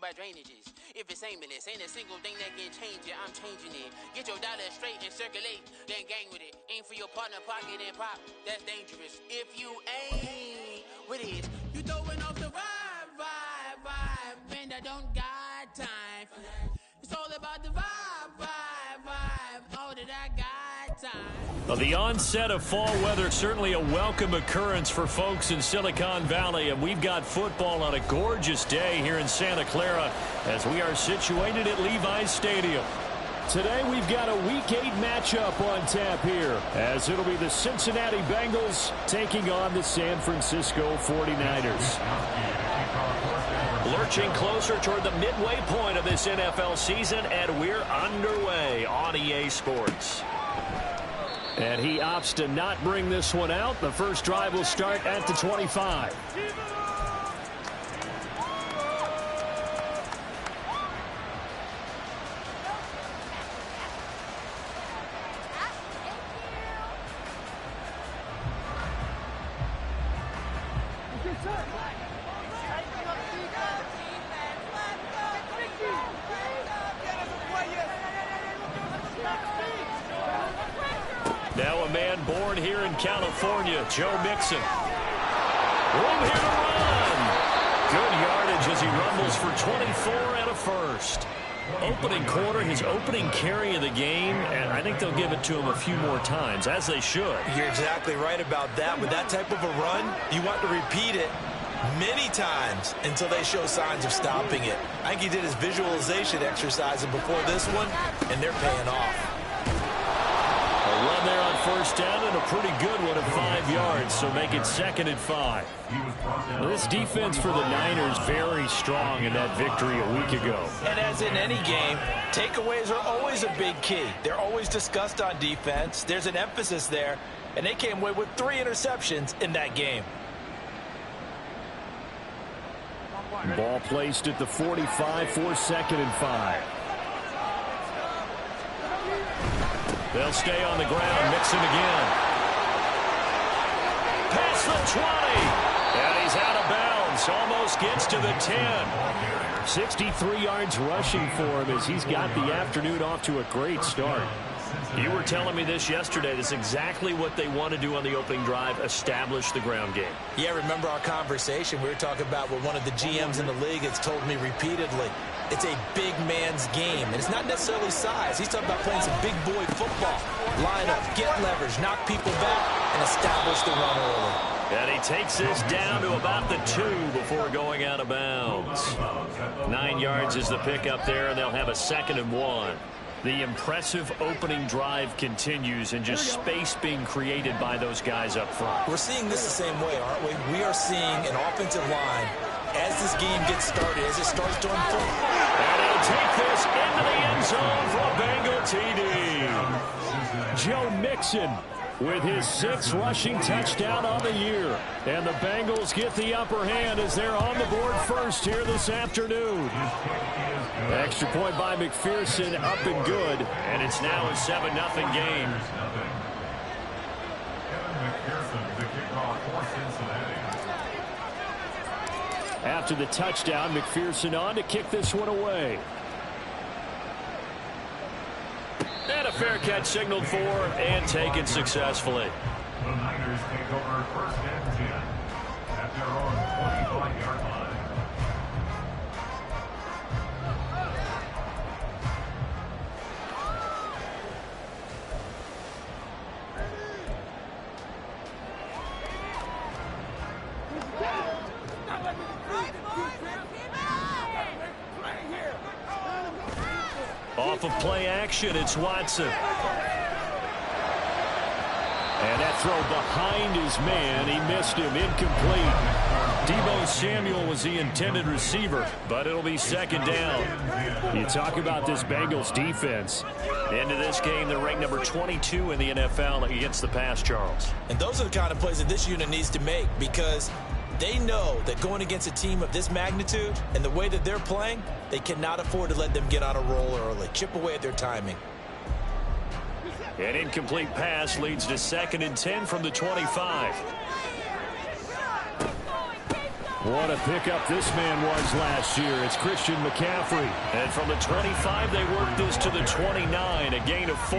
about drainages. If it's aimless, ain't a single thing that can change it. I'm changing it. Get your dollar straight and circulate, then gang with it. Aim for your partner, pocket and pop. That's dangerous. If you aim with it, you throwing off the vibe. Man, I don't got time for that. It's all about the vibe. All that I got time. Well, the onset of fall weather, certainly a welcome occurrence for folks in Silicon Valley, and we've got football on a gorgeous day here in Santa Clara as we are situated at Levi's Stadium. Today we've got a Week 8 matchup on tap here, as it'll be the Cincinnati Bengals taking on the San Francisco 49ers. Lurching closer toward the midway point of this NFL season, and we're underway on EA Sports. And he opts to not bring this one out. The first drive will start at the 25. Now a man born here in California, Joe Mixon. Room here to run. Good yardage as he rumbles for 24 and a first. Opening quarter, his opening carry of the game, and I think they'll give it to him a few more times, as they should. You're exactly right about that. With that type of a run, you want to repeat it many times until they show signs of stopping it. I think he did his visualization exercise before this one, and they're paying off. A run there on first down and a pretty good one at 5 yards, so make it 2nd and 5. This defense for the Niners very strong in that victory a week ago. And as in any game, takeaways are always a big key. They're always discussed on defense. There's an emphasis there, and they came away with 3 interceptions in that game. Ball placed at the 45 for 2nd and 5. They'll stay on the ground. Mixon again. Past the 20. And he's out of bounds. Almost gets to the 10. 63 yards rushing for him as he's got the afternoon off to a great start. You were telling me this yesterday. This is exactly what they want to do on the opening drive, establish the ground game. Yeah, remember our conversation. We were talking about what one of the GMs in the league has told me repeatedly. It's a big man's game, and it's not necessarily size. He's talking about playing some big boy football. Line up, get leverage, knock people back, and establish the run early. And he takes this down to about the 2 before going out of bounds. 9 yards is the pickup there, and they'll have a 2nd and 1. The impressive opening drive continues, and just space being created by those guys up front. We're seeing this the same way, aren't we? We are seeing an offensive line, as this game gets started, as it starts to unfold. And he'll take this into the end zone for a Bengal TD. Joe Mixon with his 6th rushing touchdown on the year. And the Bengals get the upper hand as they're on the board first here this afternoon. Extra point by McPherson, up and good. And it's now a 7-0 game. After the touchdown, McPherson on to kick this one away. And a fair catch signaled for and taken successfully. The Niners take over 1st and 10 at their own 25-yard line. Off of play action, it's Watson. And that throw behind his man. He missed him, incomplete. Deebo Samuel was the intended receiver, but it'll be 2nd down. You talk about this Bengals defense. Into this game, they're ranked number 22 in the NFL against the pass, Charles. And those are the kind of plays that this unit needs to make, because they know that going against a team of this magnitude and the way that they're playing, they cannot afford to let them get on a roll early. Chip away at their timing. An incomplete pass leads to 2nd and 10 from the 25. What a pickup this man was last year. It's Christian McCaffrey. And from the 25, they worked this to the 29, a gain of 4.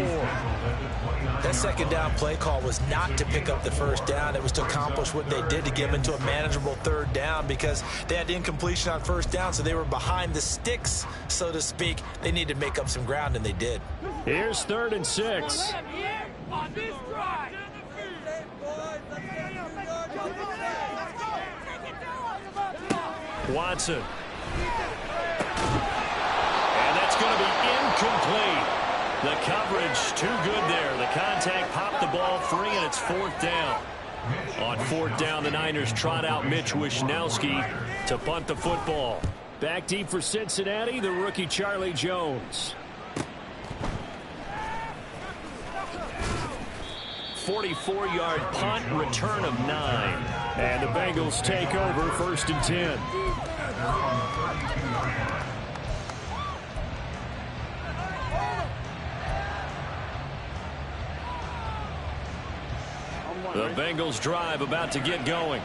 That second down play call was not to pick up the first down. It was to accomplish what they did, to get them into a manageable third down, because they had incompletion on first down, so they were behind the sticks, so to speak. They needed to make up some ground, and they did. Here's 3rd and 6. Watson. And that's going to be incomplete. The coverage too good there. The contact popped the ball free, and it's 4th down. On 4th down, the Niners trot out Mitch Wishnowski to punt the football. Back deep for Cincinnati, the rookie Charlie Jones. 44-yard punt, return of 9. And the Bengals take over 1st and 10. The Bengals drive about to get going.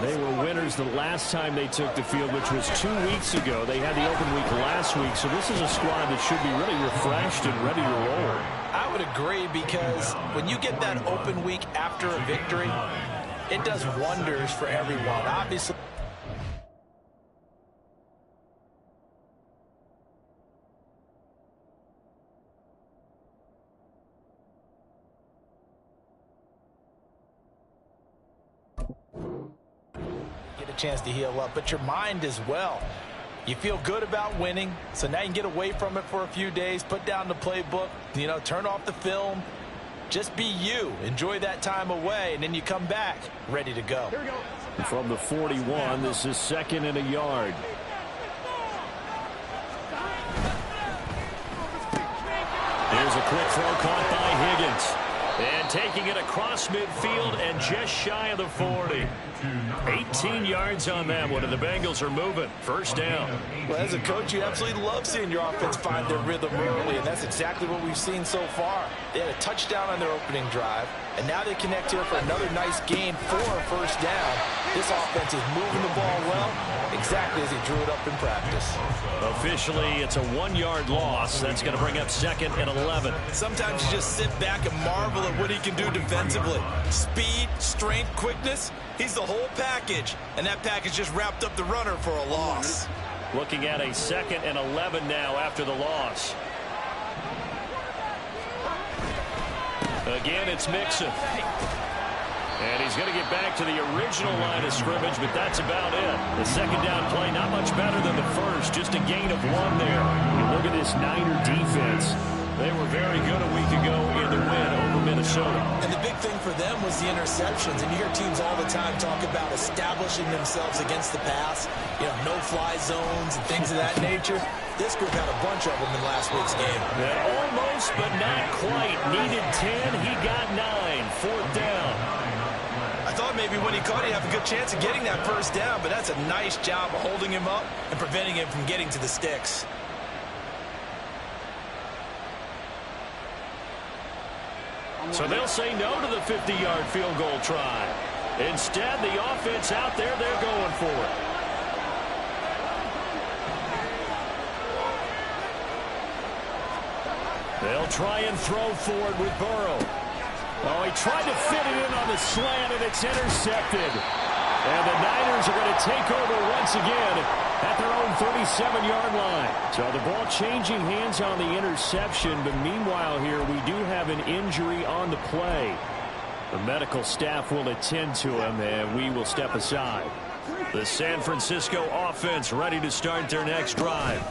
They were winners the last time they took the field, which was 2 weeks ago. They had the open week last week, so this is a squad that should be really refreshed and ready to roll. I would agree, because when you get that open week after a victory, it does wonders for everyone. Obviously, get a chance to heal up, but your mind as well. You feel good about winning, so now you can get away from it for a few days, put down the playbook, turn off the film. Just be you. Enjoy that time away, and then you come back ready to go. From the 41, this is 2nd and a yard. Here's a quick throw caught by Higgins. And taking it across midfield and just shy of the 40. 18 yards on that one, and the Bengals are moving. 1st down. Well, as a coach, you absolutely love seeing your offense find their rhythm early, and that's exactly what we've seen so far. They had a touchdown on their opening drive, and now they connect here for another nice gain for a 1st down. This offense is moving the ball well, exactly as he drew it up in practice. Officially, it's a 1-yard loss. That's going to bring up 2nd and 11. Sometimes you just sit back and marvel at what he can do defensively. Speed, strength, quickness, he's the whole package. And that package just wrapped up the runner for a loss. Looking at a 2nd and 11 now after the loss. Again, it's Mixon. And he's going to get back to the original line of scrimmage, but that's about it. The 2nd down play, not much better than the first, just a gain of 1 there. You look at this Niner defense. They were very good a week ago in the win over Minnesota. And the big thing for them was the interceptions. And you hear teams all the time talk about establishing themselves against the pass, no-fly zones and things of that nature. This group had a bunch of them in last week's game. Yeah, almost, but not quite. Needed 10, he got 9. 4th down. I thought maybe when he caught, he'd have a good chance of getting that 1st down, but that's a nice job of holding him up and preventing him from getting to the sticks. So they'll say no to the 50-yard field goal try. Instead, the offense out there, they're going for it. They'll try and throw for it with Burrow. Oh, he tried to fit it in on the slant, and it's intercepted. And the Niners are going to take over once again at their own 37-yard line. So the ball changing hands on the interception, but meanwhile here we do have an injury on the play. The medical staff will attend to him, and we will step aside. The San Francisco offense ready to start their next drive.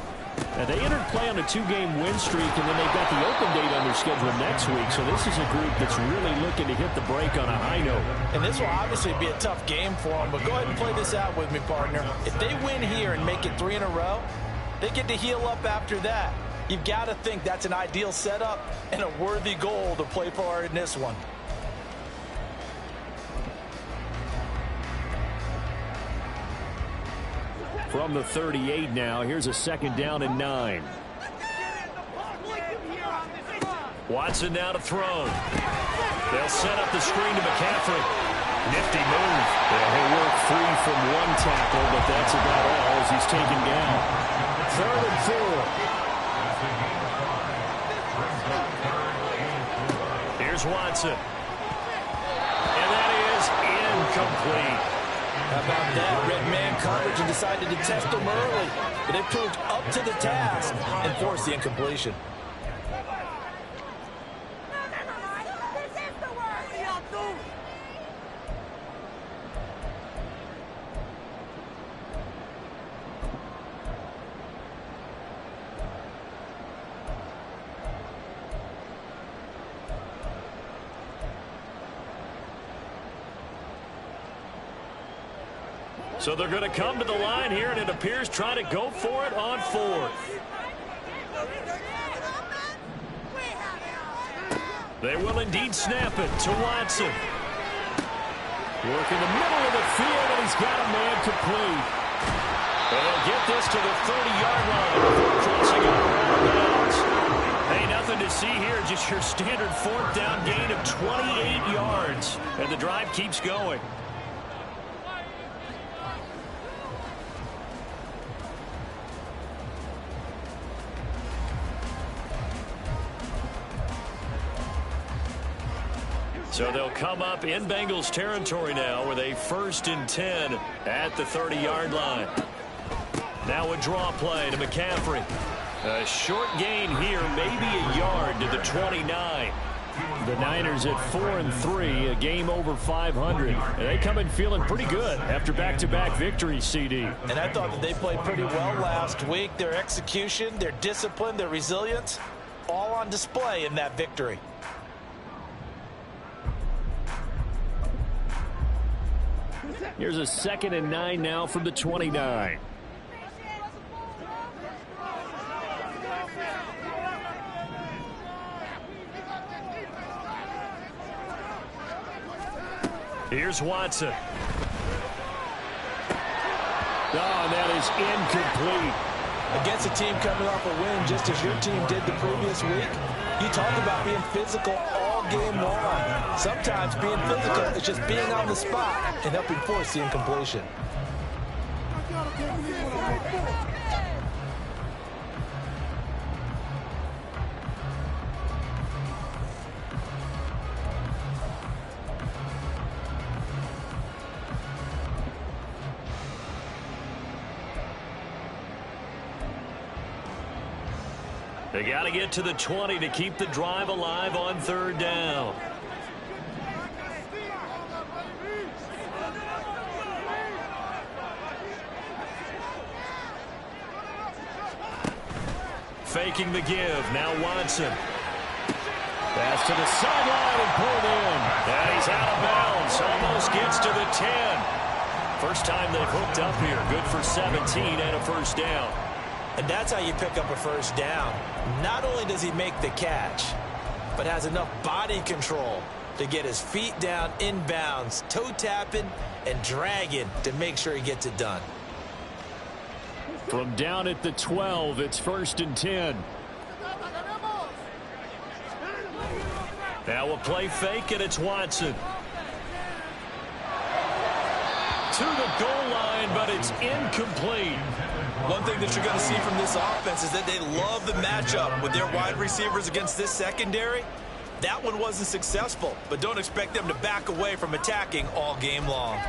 And they entered play on a 2-game win streak, and then they've got the open date on their schedule next week. So this is a group that's really looking to hit the break on a high note. And this will obviously be a tough game for them, but go ahead and play this out with me, partner. If they win here and make it 3 in a row, they get to heal up after that. You've got to think that's an ideal setup and a worthy goal to play for in this one. From the 38 now, here's a 2nd down and 9. Watson now to throw. They'll set up the screen to McCaffrey. Nifty move. Yeah, he'll work free from one tackle, but that's about all as he's taken down. 3rd and 4. Here's Watson. And that is incomplete. How about that? Red man coverage and decided to test them early. But they proved up to the task and forced the incompletion. So they're going to come to the line here, and it appears trying to go for it on 4th. They will indeed snap it to Watson. Work in the middle of the field, and he's got a man complete. And they'll get this to the 30-yard line before crossing it around bounds. Hey, nothing to see here, just your standard 4th down gain of 28 yards. And the drive keeps going. So they'll come up in Bengals territory now with a 1st and 10 at the 30-yard line. Now a draw play to McCaffrey. A short gain here, maybe a yard to the 29. The Niners at 4-3, a game over 500. And they come in feeling pretty good after back-to-back victories, CD. And I thought that they played pretty well last week. Their execution, their discipline, their resilience, all on display in that victory. Here's a 2nd and 9 now from the 29. Here's Watson. Oh, and that is incomplete. Against a team coming off a win just as your team did the previous week, you talk about being physical all game long. Sometimes being physical is just being on the spot and helping force the incompletion. They got to get to the 20 to keep the drive alive on 3rd down. Faking the give. Now Watson. Pass to the sideline and pulled in. And he's out of bounds. Almost gets to the 10. First time they've hooked up here. Good for 17 and a 1st down. And that's how you pick up a 1st down. Not only does he make the catch, but has enough body control to get his feet down inbounds, toe tapping and dragging to make sure he gets it done. From down at the 12, it's 1st and 10. Now a play fake, and it's Watson. To the goal line, but it's incomplete. One thing that you're going to see from this offense is that they love the matchup with their wide receivers against this secondary. That one wasn't successful, but don't expect them to back away from attacking all game long.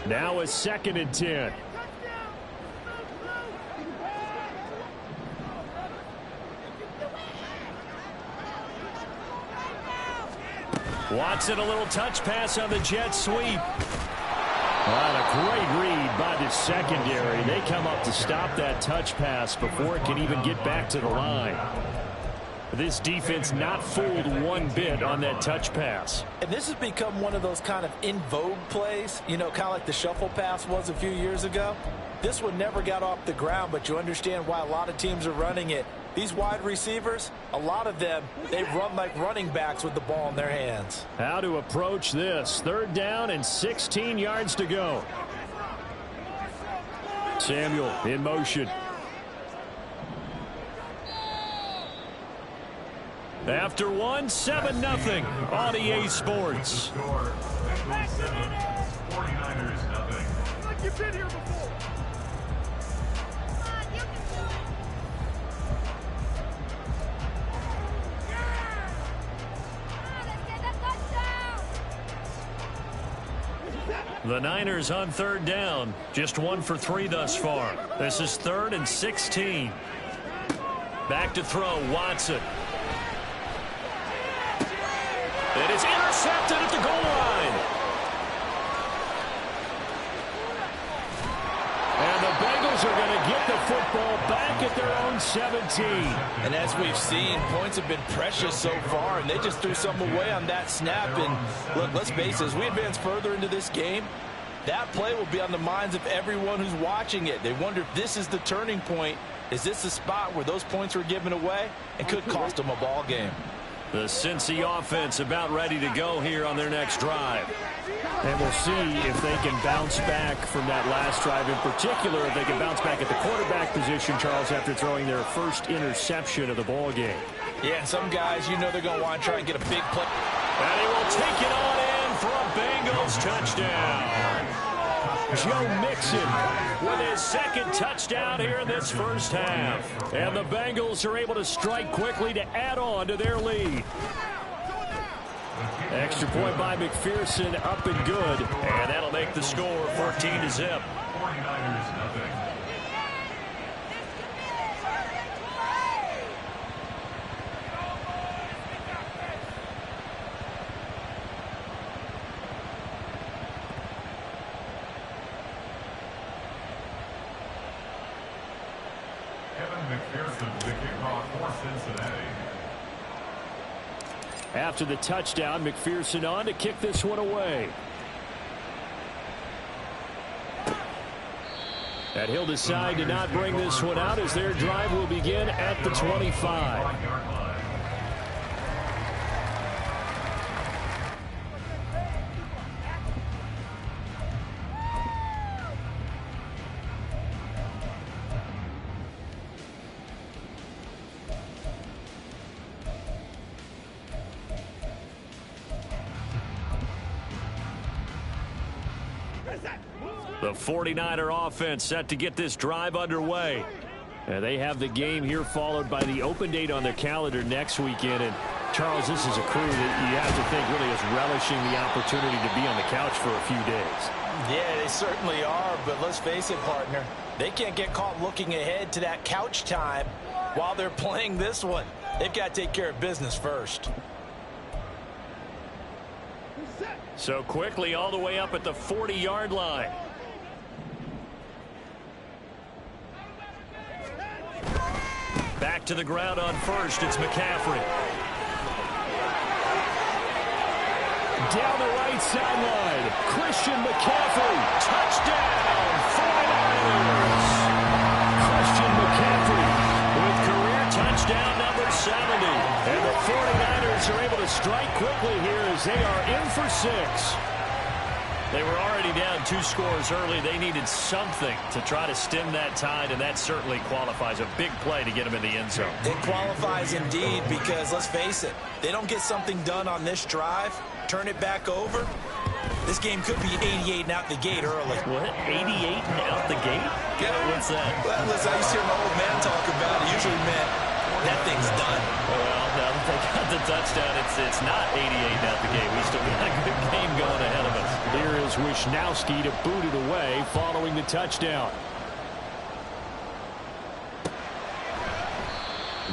Now a 2nd and 10. Watson, a little touch pass on the jet sweep. And a great read by the secondary. They come up to stop that touch pass before it can even get back to the line. This defense not fooled one bit on that touch pass. And this has become one of those kind of in vogue plays, you know, kind of like the shuffle pass was a few years ago. This one never got off the ground, but you understand why a lot of teams are running it. These wide receivers, a lot of them, they run like running backs with the ball in their hands. How to approach this. 3rd down and 16 yards to go. Samuel in motion. After one, 7-0 on EA Sports. Bengals 7, 49ers nothing. Like you've been here before. The Niners on 3rd down. Just 1 for 3 thus far. This is 3rd and 16. Back to throw, Watson. It is intercepted at the goal line. And the Bengals are going to get the football back at their own 17. And as we've seen, points have been precious so far, and they just threw some away on that snap. And look, let's face it, as we advance further into this game, that play will be on the minds of everyone who's watching it. They wonder if this is the turning point. Is this the spot where those points were given away and could cost them a ball game? The Cincy offense about ready to go here on their next drive. And we'll see if they can bounce back from that last drive, in particular if they can bounce back at the quarterback position, Charles, after throwing their first interception of the ball game. Yeah, some guys, you know they're going to want to try and get a big play. And he will take it on in for a Bengals touchdown. Joe Mixon with his 2nd touchdown here in this first half. And the Bengals are able to strike quickly to add on to their lead. Extra point by McPherson, up and good. And that'll make the score 14-0. 49ers nothing. McPherson, the kickoff for Cincinnati. After the touchdown, McPherson on to kick this one away. And he'll decide to not bring this one out as their drive will begin at the 25. The 49er offense set to get this drive underway. And they have the game here followed by the open date on their calendar next weekend. And Charles, this is a crew that you have to think really is relishing the opportunity to be on the couch for a few days. Yeah, they certainly are, but let's face it, partner. They can't get caught looking ahead to that couch time while they're playing this one. They've got to take care of business first. So quickly all the way up at the 40-yard line. Back to the ground on first. It's McCaffrey. Down the right sideline. Christian McCaffrey. Touchdown, 49ers. Christian McCaffrey with career touchdown number 70. And the 49ers are able to strike quickly here as they are in for 6. They were already down 2 scores early. They needed something to try to stem that tide, and that certainly qualifies. A big play to get them in the end zone. It qualifies indeed because, let's face it, they don't get something done on this drive, turn it back over, this game could be 88 and out the gate early. What? 88 and out the gate? Yeah. What's that? Well, listen, I used to hear my old man talk about it. Usually meant that thing's done. Well, now that they got the touchdown, it's not 88 and out the gate. We still got a good game going ahead of us. Here is Wisnowski to boot it away following the touchdown.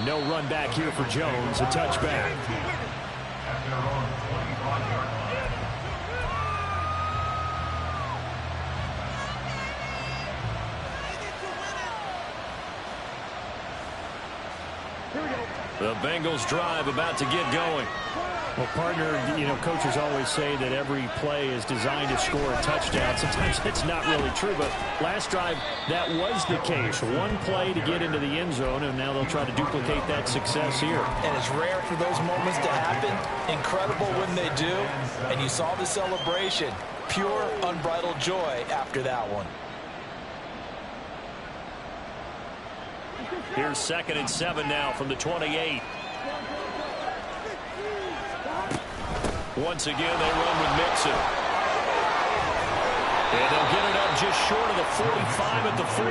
No run back here for Jones. A touchback. At their own 25-yard line. The Bengals drive about to get going. Well, partner, coaches always say that every play is designed to score a touchdown. Sometimes it's not really true, but last drive, that was the case. One play to get into the end zone, and now they'll try to duplicate that success here. And it's rare for those moments to happen. Incredible when they do. And you saw the celebration. Pure, unbridled joy after that one. Here's 2nd and 7 now from the 28. Once again, they run with Mixon. And they'll get it up just short of the 45 at the 44.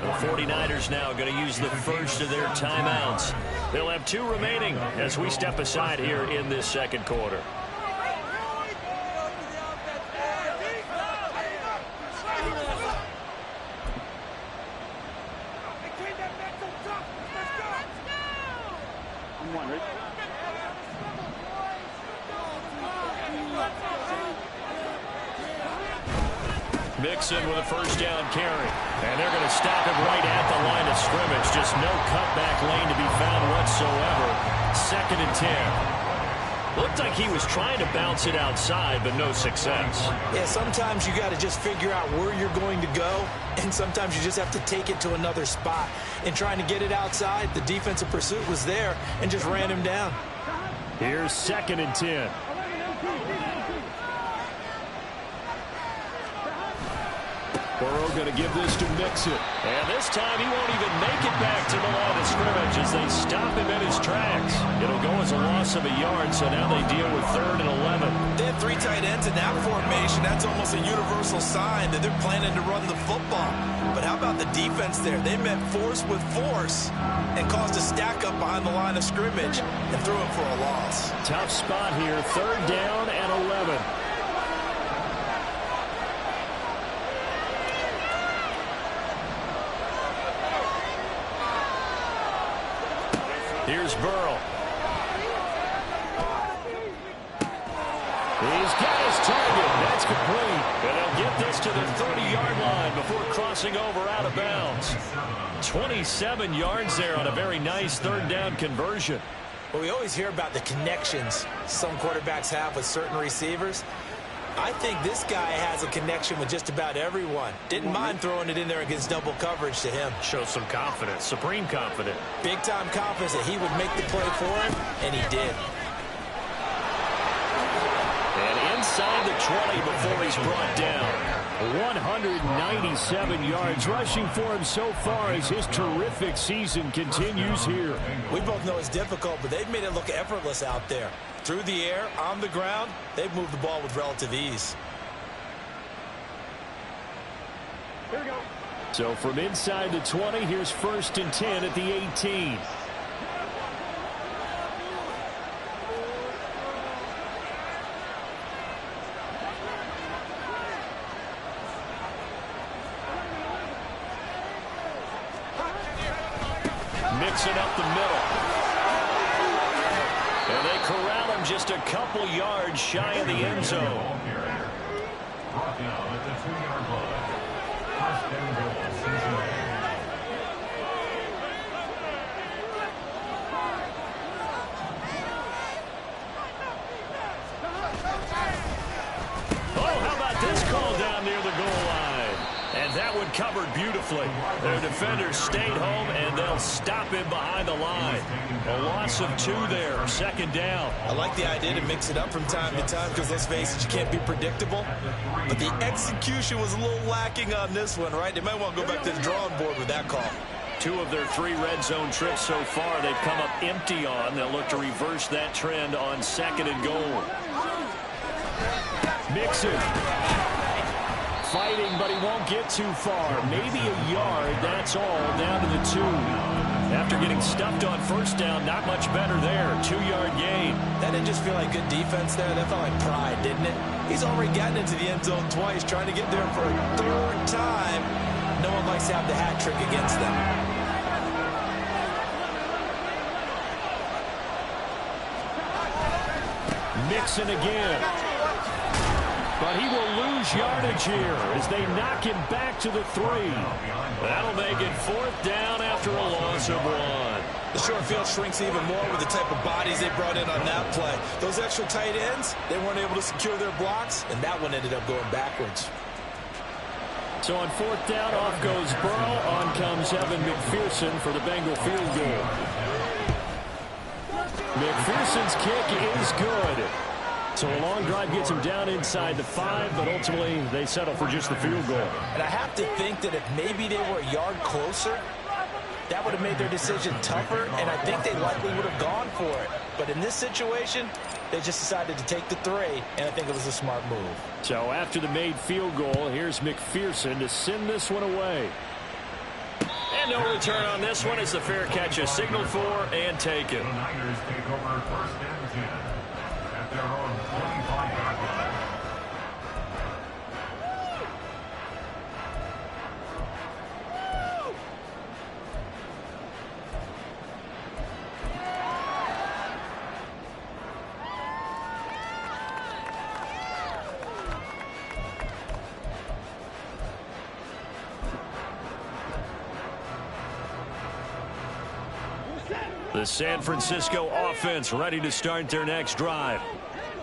The 49ers now going to use the first of their timeouts. They'll have 2 remaining as we step aside here in this second quarter. Mixon with a first down carry. And they're going to stop him right at the line of scrimmage. Just no cutback lane to be found whatsoever. 2nd and 10. Looked like he was trying to bounce it outside, but no success. Yeah, sometimes you got to just figure out where you're going to go, and sometimes you just have to take it to another spot. In trying to get it outside, the defensive pursuit was there and just ran him down. Here's 2nd and 10. Burrow going to give this to Mixon. And this time he won't even make it back to the line of scrimmage as they stop him in his tracks. It'll go as a loss of a yard, so now they deal with 3rd and 11. They have 3 tight ends in that formation. That's almost a universal sign that they're planning to run the football. But how about the defense there? They met force with force and caused a stack up behind the line of scrimmage and threw him for a loss. Tough spot here. 3rd down and 11. Here's Burrow. He's got his target. That's complete. And they'll get this to the 30-yard line before crossing over out of bounds. 27 yards there on a very nice 3rd down conversion. Well, we always hear about the connections some quarterbacks have with certain receivers. I think this guy has a connection with just about everyone. Didn't mind throwing it in there against double coverage to him. Shows some confidence, supreme confidence. Big-time confidence that he would make the play for him, and he did. And inside the 20 before he's brought down. 197 yards rushing for him so far as his terrific season continues here. We both know it's difficult, but they've made it look effortless out there. Through the air, on the ground, they've moved the ball with relative ease. Here we go. So from inside the 20, here's 1st and 10 at the 18. Mixing up the middle. And they corral him just a couple yards shy of the end zone. Brought down at the 2-yard line. 1st and goal, Cincinnati. Oh, how about this call down near the goal line? And that one covered beautifully. Their defenders stayed home, and they'll stop him behind the line. A loss of 2 there, 2nd down. I like the idea to mix it up from time to time because, let's face it, you can't be predictable. But the execution was a little lacking on this one, right? They might want to go back to the drawing board with that call. 2 of their 3 red zone trips so far they've come up empty on. They'll look to reverse that trend on 2nd and goal. Mixon. Fighting, but he won't get too far. Maybe a yard, that's all, down to the 2. After getting stuffed on 1st down, not much better there. 2-yard gain. That didn't just feel like good defense there. That felt like pride, didn't it? He's already gotten into the end zone twice, trying to get there for a 3rd time. No one likes to have the hat trick against them. Mixon again. But he will lose yardage here as they knock him back to the 3. That'll make it 4th down after a loss of 1. The short field shrinks even more with the type of bodies they brought in on that play. Those extra tight ends, they weren't able to secure their blocks, and that one ended up going backwards. So on fourth down, off goes Burrow. On comes Evan McPherson for the Bengal field goal. McPherson's kick is good. So a long drive gets him down inside the 5, but ultimately they settle for just the field goal. And I have to think that if maybe they were a yard closer, that would have made their decision tougher, and I think they likely would have gone for it. But in this situation, they just decided to take the 3, and I think it was a smart move. So after the made field goal, here's McPherson to send this one away. And no return on this one as the fair catch is signaled for and taken. The Niners take over first and 10 at their own 25-yard line. The San Francisco offense ready to start their next drive.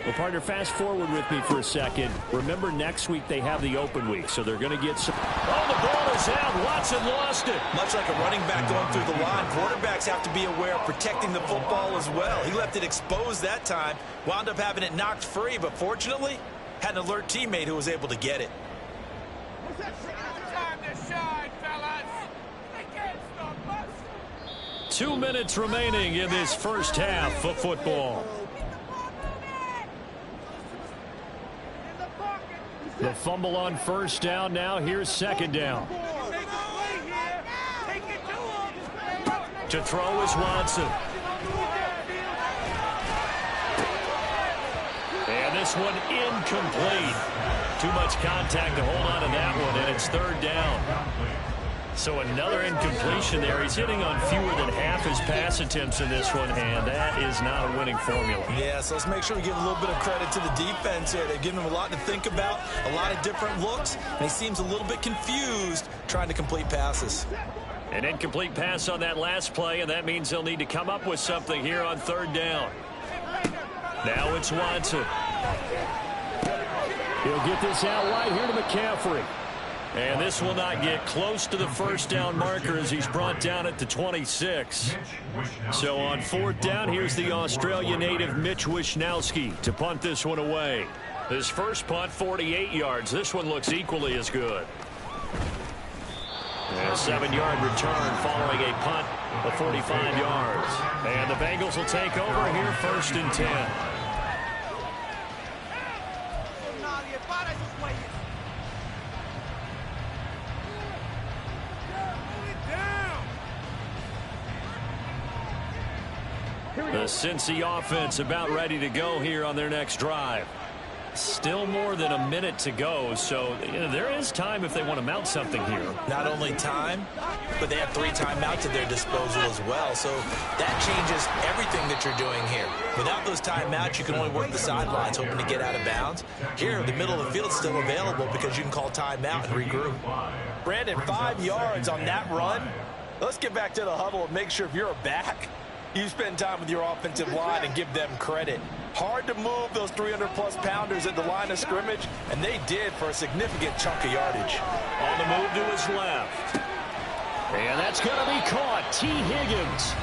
Well, partner, fast forward with me for a second. Remember, next week they have the open week, so they're going to get some... Oh, the ball is out. Watson lost it. Much like a running back going through the line, quarterbacks have to be aware of protecting the football as well. He left it exposed that time, wound up having it knocked free, but fortunately, had an alert teammate who was able to get it. Time to shine, fellas. They can't stop us. 2 minutes remaining in this first half of football. The fumble on first down. Now here's second down. To throw is Watson. And this one incomplete. Too much contact to hold on to that one, and it's third down. So another incompletion there. He's hitting on fewer than half his pass attempts in this one, and that is not a winning formula. Yeah, so let's make sure we give a little bit of credit to the defense here. They've given him a lot to think about, a lot of different looks, and he seems a little bit confused trying to complete passes. An incomplete pass on that last play, and that means they'll need to come up with something here on third down. Now it's Watson. He'll get this out wide here to McCaffrey. And this will not get close to the first down marker as he's brought down at the 26. So on fourth down, here's the Australia native Mitch Wishnowsky to punt this one away. His first punt, 48 yards. This one looks equally as good. And a 7-yard return following a punt of 45 yards. And the Bengals will take over here first and 10. The Cincy offense about ready to go here on their next drive. Still more than a minute to go, so there is time if they want to mount something here. Not only time, but they have 3 timeouts at their disposal as well, so that changes everything that you're doing here. Without those timeouts, you can only work the sidelines, hoping to get out of bounds. Here, the middle of the field is still available because you can call timeout and regroup. Brandon, 5 yards on that run. Let's get back to the huddle and make sure if you're a back, you spend time with your offensive line and give them credit. Hard to move those 300-plus pounders at the line of scrimmage, and they did for a significant chunk of yardage. On the move to his left. And that's going to be caught. T. Higgins.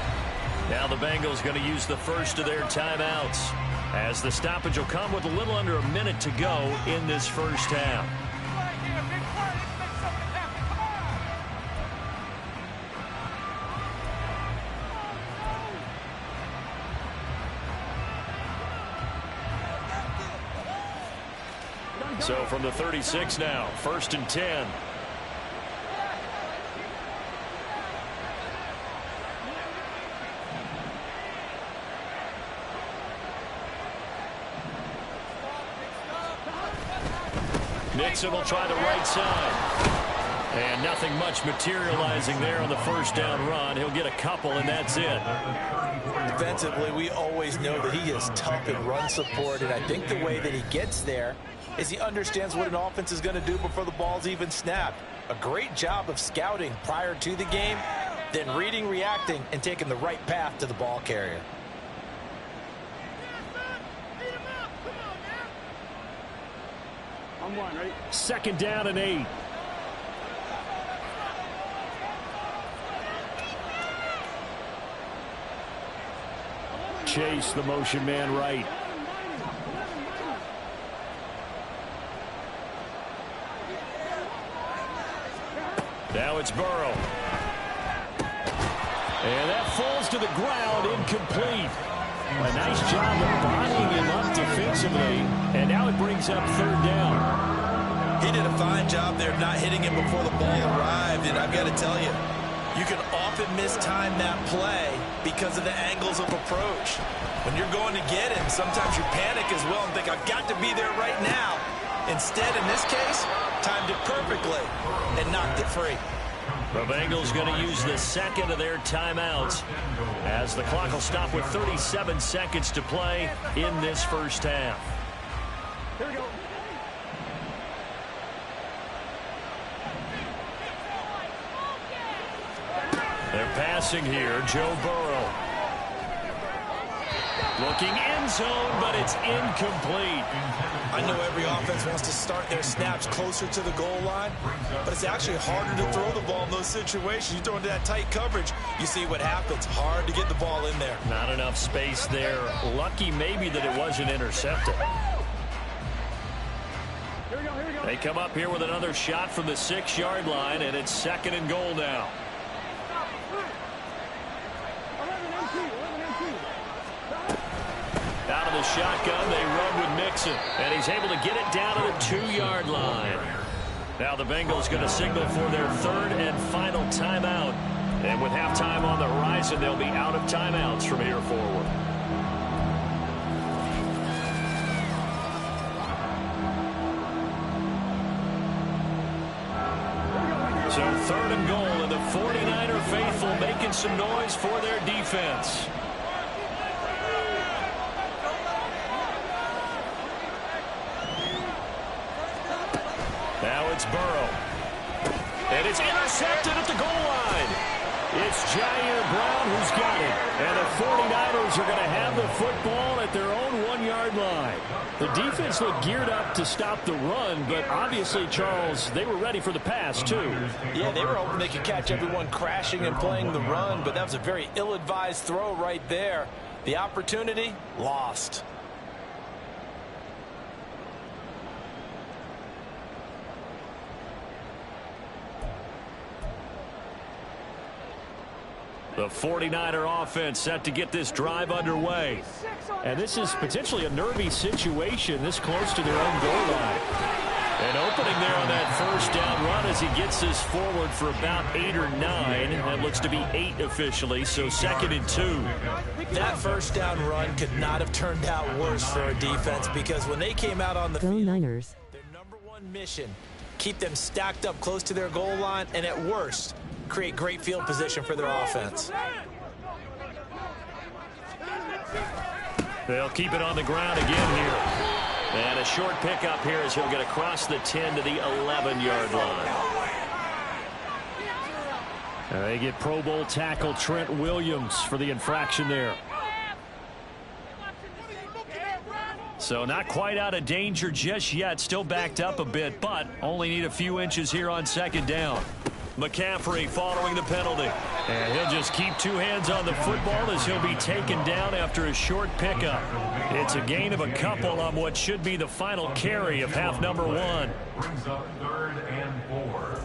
Now the Bengals going to use the first of their timeouts, as the stoppage will come with a little under a minute to go in this first half. So from the 36 now, first and 10. Nixon will try the right side. And nothing much materializing there on the first down run. He'll get a couple, and that's it. Defensively, we always know that he is tough in run support, and I think the way that he gets there is he understands what an offense is going to do before the ball's even snapped. A great job of scouting prior to the game, then reading, reacting, and taking the right path to the ball carrier. On one, ready? 2nd down and 8. Chase, the motion man right. Now it's Burrow. And that falls to the ground, incomplete. A nice job of bodying him up defensively. And now it brings up 3rd down. He did a fine job there of not hitting him before the ball arrived. And I've got to tell you, you can often mistime that play because of the angles of approach. When you're going to get him, sometimes you panic as well and think, I've got to be there right now. Instead, in this case, timed it perfectly and knocked it free. The Bengals going to use the 2nd of their timeouts as the clock will stop with 37 seconds to play in this first half. Here we go. They're passing here. Joe Burrow. Looking end zone, but it's incomplete. I know every offense wants to start their snaps closer to the goal line, but it's actually harder to throw the ball in those situations. You throw into that tight coverage, you see what happens. Hard to get the ball in there. Not enough space there. Lucky maybe that it wasn't intercepted. Here we go, here we go. They come up here with another shot from the 6-yard line, and it's 2nd and goal now. 11 and 2, 11 and 2. Out of the shotgun, they run with Mixon, and he's able to get it down to the 2-yard line. Now the Bengals going to signal for their 3rd and final timeout. And with halftime on the horizon, they'll be out of timeouts from here forward. So 3rd and goal, and the 49er faithful making some noise for their defense. Now it's Burrow. And it's intercepted at the goal line. It's Jair Brown who's got it. And the 49ers are going to have the football at their own 1-yard line. The defense looked geared up to stop the run, but obviously, Charles, they were ready for the pass, too. Yeah, they were hoping they could catch everyone crashing and playing the run, but that was a very ill-advised throw right there. The opportunity, lost. The 49er offense set to get this drive underway. And this is potentially a nervy situation this close to their own goal line. An opening there on that 1st down run as he gets this forward for about 8 or 9. That looks to be 8 officially, so 2nd and 2. That 1st down run could not have turned out worse for a defense because when they came out on the field, Niners. their #1 mission, keep them stacked up close to their goal line, and at worst, create great field position for their offense. They'll keep it on the ground again here. And a short pickup here as he'll get across the 10 to the 11-yard line. They get Pro Bowl tackle Trent Williams for the infraction there. So not quite out of danger just yet. Still backed up a bit, but only need a few inches here on 2nd down. McCaffrey following the penalty. And he'll just keep 2 hands on the football as he'll be taken down after a short pickup. It's a gain of a couple on what should be the final carry of half number 1. Brings up 3rd and 4.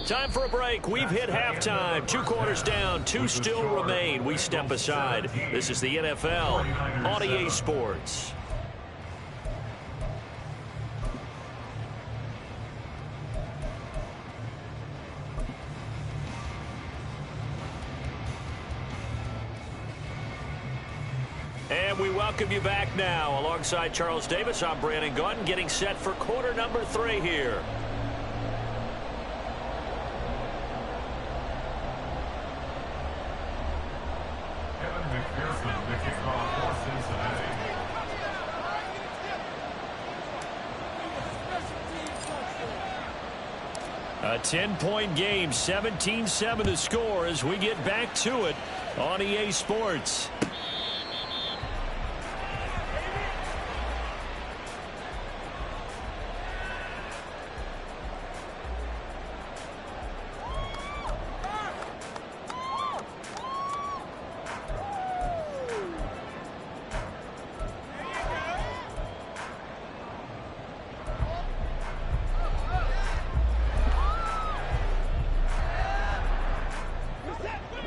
Time for a break. We've hit halftime. 2 quarters down. 2 still remain. We step aside. This is the NFL on EA Sports. And we welcome you back now. Alongside Charles Davis, I'm Brandon Gunn, getting set for quarter number 3 here. Kevin McPherson, the kickoff for Cincinnati. A 10-point game, 17-7 to score as we get back to it on EA Sports.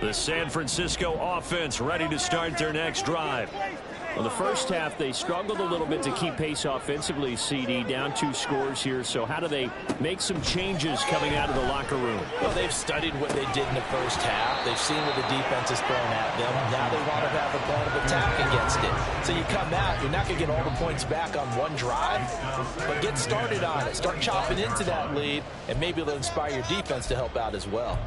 The San Francisco offense ready to start their next drive. Well, the first half, they struggled a little bit to keep pace offensively, CD, down 2 scores here. So how do they make some changes coming out of the locker room? Well, they've studied what they did in the first half. They've seen what the defense is throwing at them. Now they want to have a plan of attack against it. So you come out, you're not going to get all the points back on one drive, but get started on it. Start chopping into that lead, and maybe it'll inspire your defense to help out as well.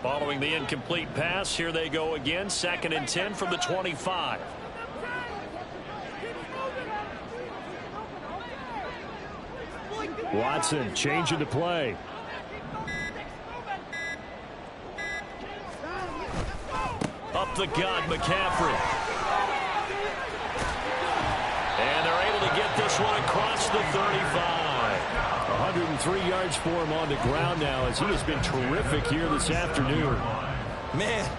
Following the incomplete pass, here they go again. 2nd and 10 from the 25. Watson changing to play. Up the gut, McCaffrey. And they're able to get this one across the 35. 103 yards for him on the ground now as he has been terrific here this afternoon. Man,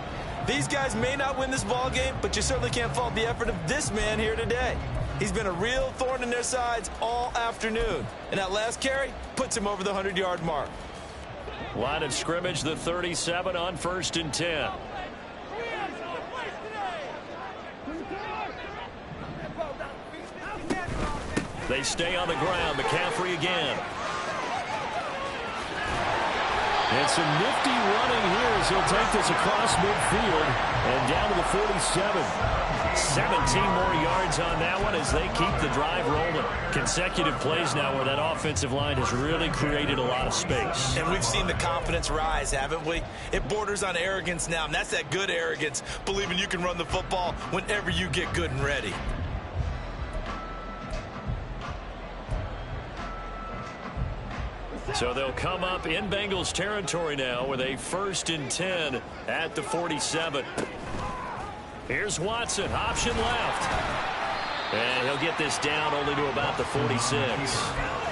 these guys may not win this ball game, but you certainly can't fault the effort of this man here today. He's been a real thorn in their sides all afternoon. And that last carry puts him over the 100-yard mark. Line of scrimmage, the 37 on 1st and 10. They stay on the ground. McCaffrey again. And some nifty running here as he'll take this across midfield and down to the 47. 17 more yards on that one as they keep the drive rolling. Consecutive plays now where that offensive line has really created a lot of space. And we've seen the confidence rise, haven't we? It borders on arrogance now, and that's that good arrogance, believing you can run the football whenever you get good and ready. So they'll come up in Bengals territory now with a 1st and 10 at the 47. Here's Watson, option left. And he'll get this down only to about the 46.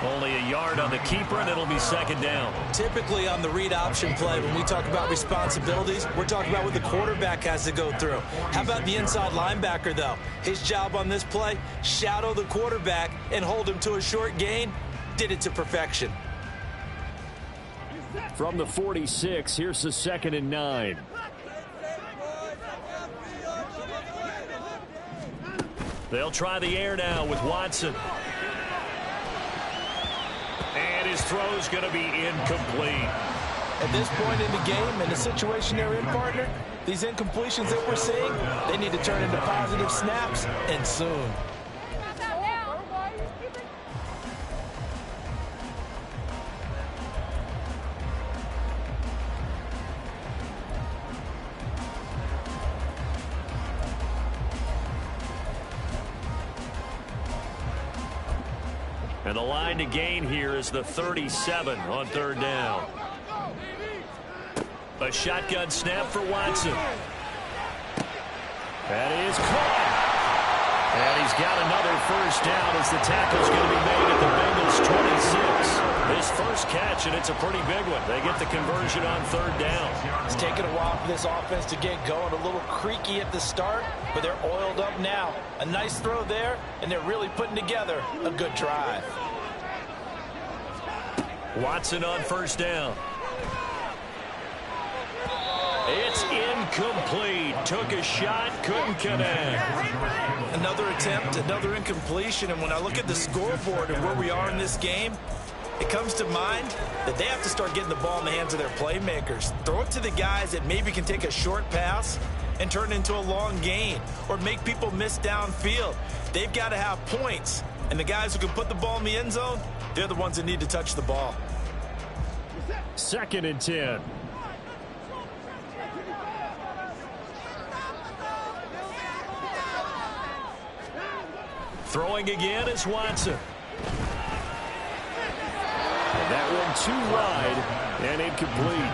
Only a yard on the keeper, and it'll be 2nd down. Typically on the read option play, when we talk about responsibilities, we're talking about what the quarterback has to go through. How about the inside linebacker, though? His job on this play, shadow the quarterback and hold him to a short gain. Did it to perfection. From the 46, here's the 2nd and 9. They'll try the air now with Watson. And his throw's going to be incomplete. At this point in the game, in the situation they're in, partner, these incompletions that we're seeing, they need to turn into positive snaps, and soon. And the line to gain here is the 37 on 3rd down. A shotgun snap for Watson. That is caught. And he's got another 1st down as the tackle's going to be made at the Bengals 26. His first catch, and it's a pretty big one. They get the conversion on 3rd down. It's taken a while for this offense to get going. A little creaky at the start, but they're oiled up now. A nice throw there, and they're really putting together a good drive. Watson on 1st down. It's incomplete. Took a shot, couldn't connect. Another attempt, another incompletion, and when I look at the scoreboard and where we are in this game, it comes to mind that they have to start getting the ball in the hands of their playmakers. Throw it to the guys that maybe can take a short pass and turn it into a long gain or make people miss downfield. They've got to have points. And the guys who can put the ball in the end zone, they're the ones that need to touch the ball. 2nd and 10. Throwing again is Watson. And that one too wide and incomplete.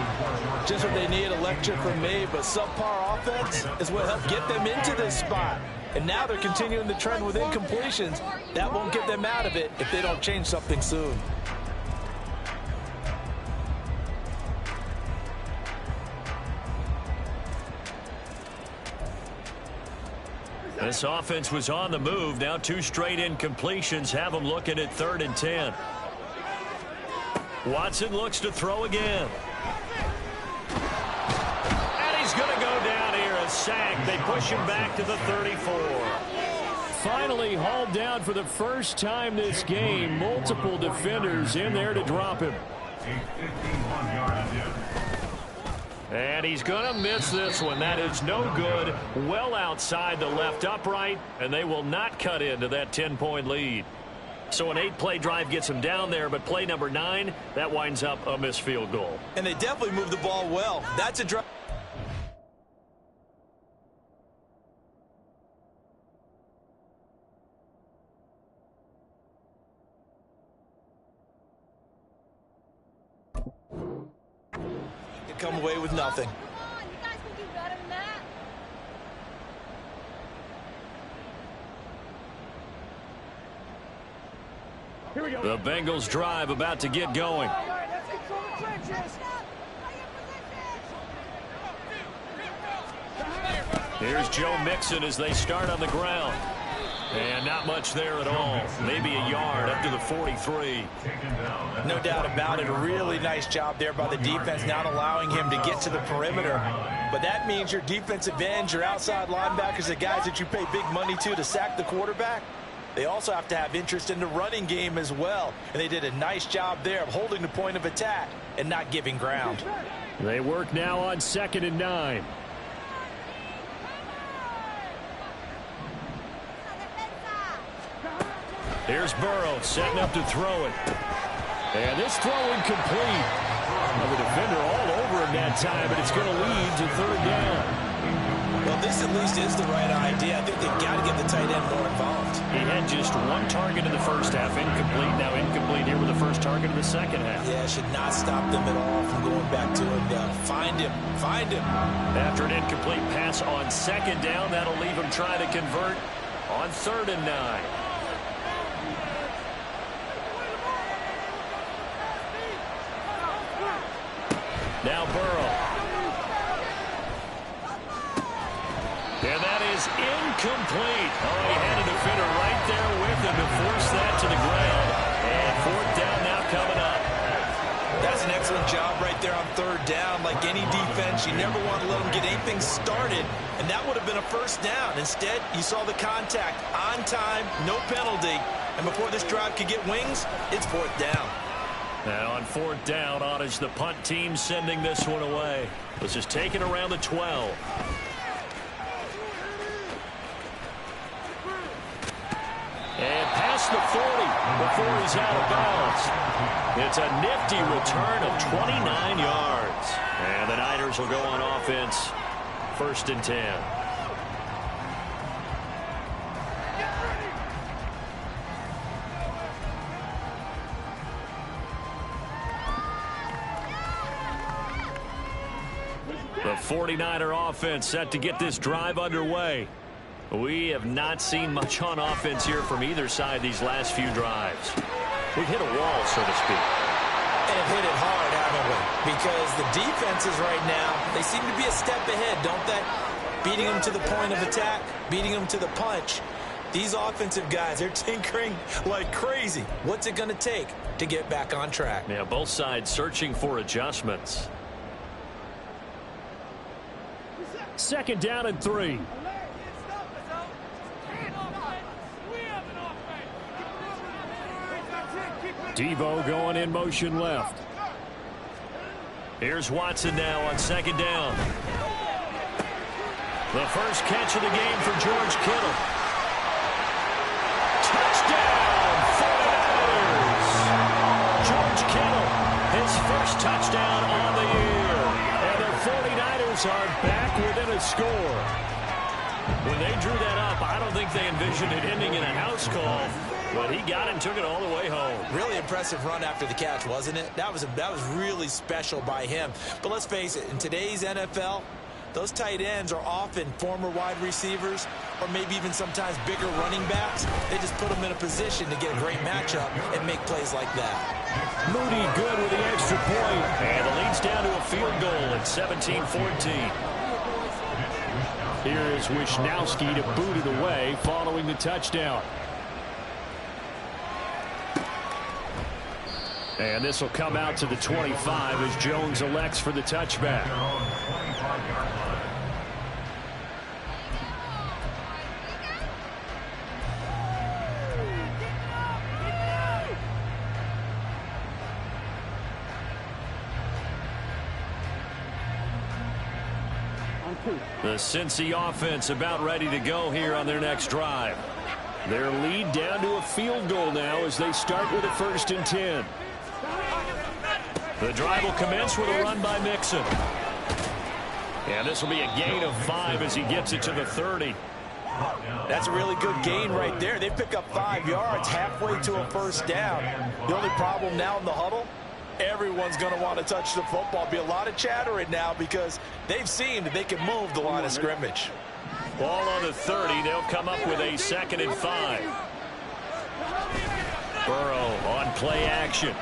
Just what they need, a lecture from me, but subpar offense is what helped get them into this spot. And now they're continuing the trend with incompletions. That won't get them out of it if they don't change something soon. This offense was on the move. Now 2 straight incompletions have them looking at 3rd and 10. Watson looks to throw again. And he's going to go down here, a sack. They push him back to the 34. Finally hauled down for the first time this game. Multiple defenders in there to drop him. And he's going to miss this one. That is no good. Well outside the left upright, and they will not cut into that 10-point lead. So an 8-play drive gets him down there, but play number 9, that winds up a missed field goal. And they definitely moved the ball well. That's a drive. Come away with nothing. Come on, you guys can do better than that. Here we go. The Bengals drive about to get going. All right, let's control the trenches. Here's Joe Mixon as they start on the ground. And not much there at all. Maybe a yard up to the 43. No doubt about it. A really nice job there by the defense, not allowing him to get to the perimeter. But that means your defensive ends, your outside linebackers, the guys that you pay big money to sack the quarterback, they also have to have interest in the running game as well. And they did a nice job there of holding the point of attack and not giving ground. They work now on 2nd and 9. Here's Burrow setting up to throw it. And this throw incomplete. The defender all over him that time, but it's going to lead to 3rd down. Well, this at least is the right idea. I think they've got to get the tight end more involved. He had just 1 target in the first half, incomplete. Now incomplete here with the first target of the second half. Yeah, should not stop them at all from going back to him. Find him. Find him. After an incomplete pass on 2nd down, that'll leave him trying to convert on 3rd and 9. Now Burrow. And that is incomplete. Oh, he had a defender right there with him to force that to the ground. And 4th down now coming up. That's an excellent job right there on 3rd down. Like any defense, you never want to let them get anything started. And that would have been a 1st down. Instead, you saw the contact on time, no penalty. And before this drive could get wings, it's 4th down. Now on 4th down, on is the punt team sending this one away. This is taken around the 12. And past the 40 before he's out of bounds. It's a nifty return of 29 yards. And the Niners will go on offense. 1st and 10. The 49er offense set to get this drive underway. We have not seen much on offense here from either side these last few drives. We've hit a wall, so to speak. And hit it hard, haven't we? Because the defenses right now, they seem to be a step ahead, don't they? Beating them to the point of attack, beating them to the punch. These offensive guys, they're tinkering like crazy. What's it going to take to get back on track? Yeah, both sides searching for adjustments. 2nd down and 3. Devo going in motion left. Here's Watson now on 2nd down. The first catch of the game for George Kittle. Touchdown, 49ers! George Kittle, his first touchdown on the year. And the 49ers are back within a score. When they drew that up, I don't think they envisioned it ending in a house call. But he got it and took it all the way home. Really impressive run after the catch, wasn't it? That was really special by him. But let's face it, in today's NFL, those tight ends are often former wide receivers or maybe even sometimes bigger running backs. They just put them in a position to get a great matchup and make plays like that. Moody good with the extra point. And the lead's down to a field goal at 17-14. Here is Wisnowski to boot it away following the touchdown. And this will come out to the 25 as Jones elects for the touchback. The Cincy offense about ready to go here on their next drive. Their lead down to a field goal now as they start with a 1st and 10. The drive will commence with a run by Mixon. And this will be a gain of 5 as he gets it to the 30. That's a really good gain right there. They pick up 5 yards halfway to a 1st down. The only problem now in the huddle, everyone's going to want to touch the football. Be a lot of chattering now because they've seen that they can move the line of scrimmage. Ball on the 30. They'll come up with a 2nd and 5. Burrow on play action.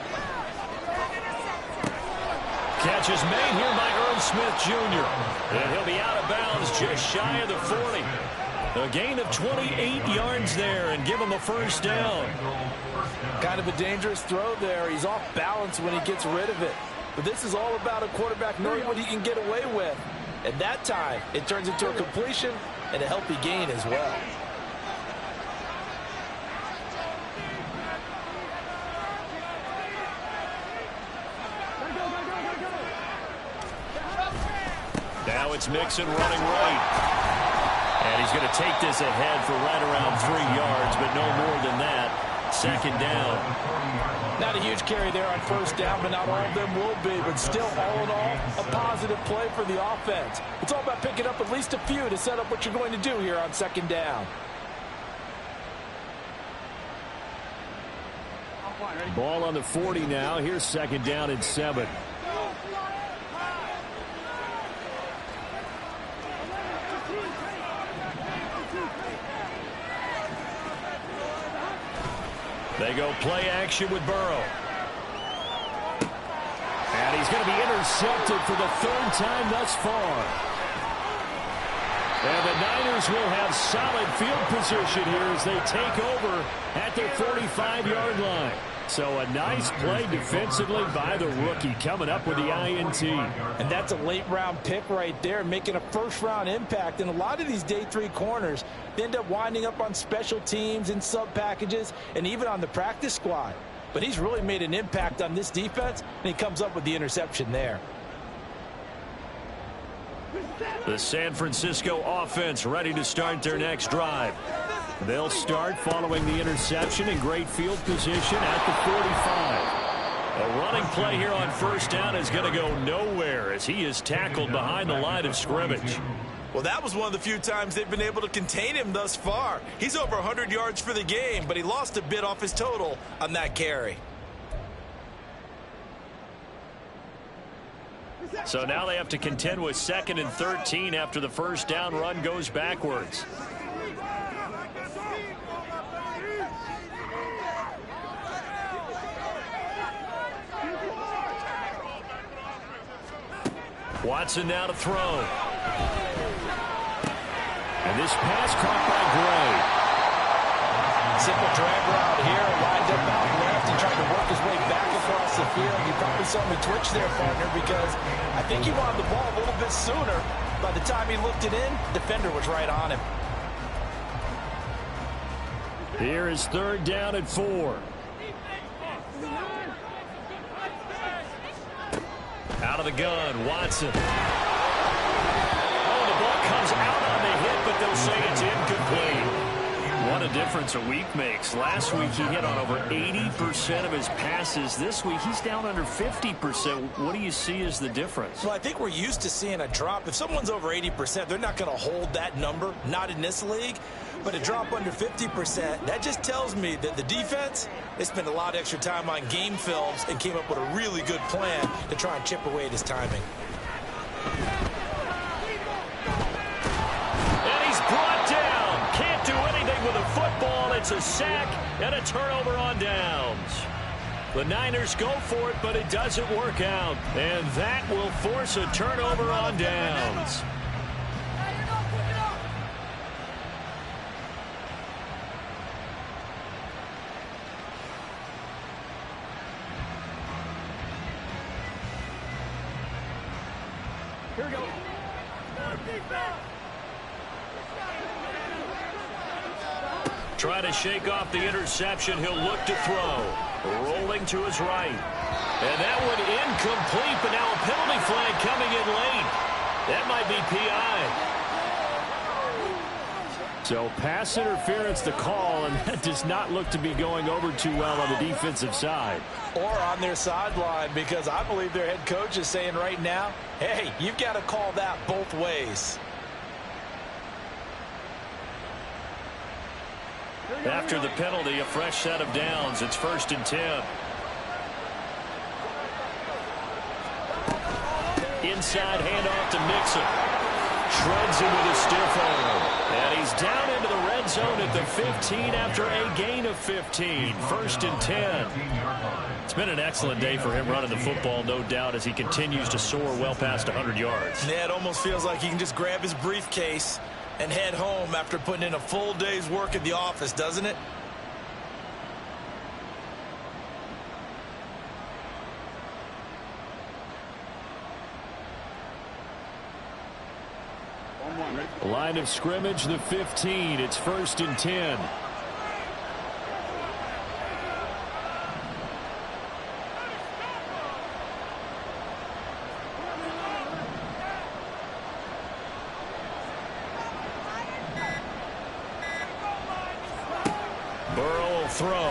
Catch is made here by Irv Smith Jr. And he'll be out of bounds just shy of the 40. A gain of 28 yards there and give him a 1st down. Kind of a dangerous throw there. He's off balance when he gets rid of it. But this is all about a quarterback knowing what he can get away with. At that time, it turns into a completion and a healthy gain as well. Now it's Mixon running right. And he's going to take this ahead for right around 3 yards, but no more than that. 2nd down. Not a huge carry there on 1st down, but not all of them will be. But still, all in all, a positive play for the offense. It's all about picking up at least a few to set up what you're going to do here on 2nd down. Ball on the 40 now. Here's 2nd down and 7. They go play action with Burrow. And he's going to be intercepted for the 3rd time thus far. And the Niners will have solid field position here as they take over at their 45-yard line. So a nice play defensively by the rookie coming up with the INT. And that's a late-round pick right there, making a first-round impact. And a lot of these day 3 corners, they end up winding up on special teams and sub-packages and even on the practice squad. But he's really made an impact on this defense, and he comes up with the interception there. The San Francisco offense ready to start their next drive. They'll start following the interception in great field position at the 45. A running play here on 1st down is going to go nowhere as he is tackled behind the line of scrimmage. Well, that was one of the few times they've been able to contain him thus far. He's over 100 yards for the game, but he lost a bit off his total on that carry. So now they have to contend with 2nd and 13 after the 1st down run goes backwards. Watson now to throw. And this pass caught by Gray. Simple drag route here, lined up out left and trying to work his way back across the field. You probably saw me twitch there, partner, because I think he wanted the ball a little bit sooner. By the time he looked it in, defender was right on him. Here is 3rd down and 4. Out of the gun, Watson. Oh, the ball comes out on the back, they'll say it's incomplete. What a difference a week makes. Last week he hit on over 80% of his passes. This week he's down under 50%. What do you see as the difference? Well, I think we're used to seeing a drop. If someone's over 80%, they're not going to hold that number, not in this league. But a drop under 50%, that just tells me that the defense, they spent a lot of extra time on game films and came up with a really good plan to try and chip away at his timing. And he's brought down. Can't do anything with a football. It's a sack and a turnover on downs. The Niners go for it, but it doesn't work out. And that will force a turnover on downs. Here we go. Try to shake off the interception. He'll look to throw. Rolling to his right. And that one incomplete, but now a penalty flag coming in late. That might be PI. So pass interference the call, and that does not look to be going over too well on the defensive side. Or on their sideline, because I believe their head coach is saying right now, hey, you've got to call that both ways. After the penalty, a fresh set of downs. It's 1st and 10. Inside handoff to Mixon. Shreds him with a stiff arm. And he's down into the red zone at the 15 after a gain of 15. 1st and 10. It's been an excellent day for him running the football, no doubt, as he continues to soar well past 100 yards. Yeah, it almost feels like he can just grab his briefcase and head home after putting in a full day's work at the office, doesn't it? Line of scrimmage, the 15. It's 1st and 10. Burrow will throw.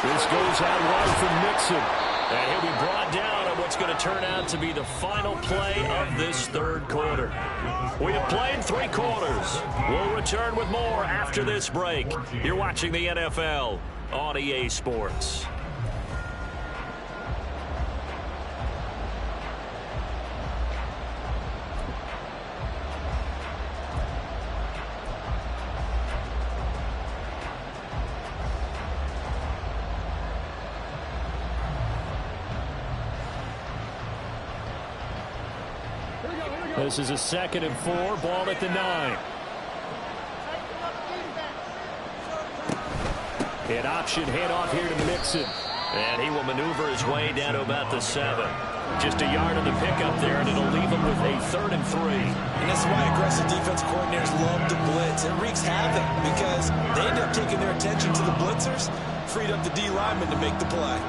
This goes out wide from Mixon. And he'll be brought down on what's going to turn out to be the final play of this 3rd quarter. We have played 3 quarters. We'll return with more after this break. You're watching the NFL on EA Sports. This is a 2nd and 4. Ball at the 9. An option handoff here to Mixon. And he will maneuver his way down to about the 7. Just a yard on the pickup there, and it'll leave him with a 3rd and 3. And this is why aggressive defense coordinators love to blitz. It wreaks havoc because they end up taking their attention to the blitzers, freed up the D lineman to make the play.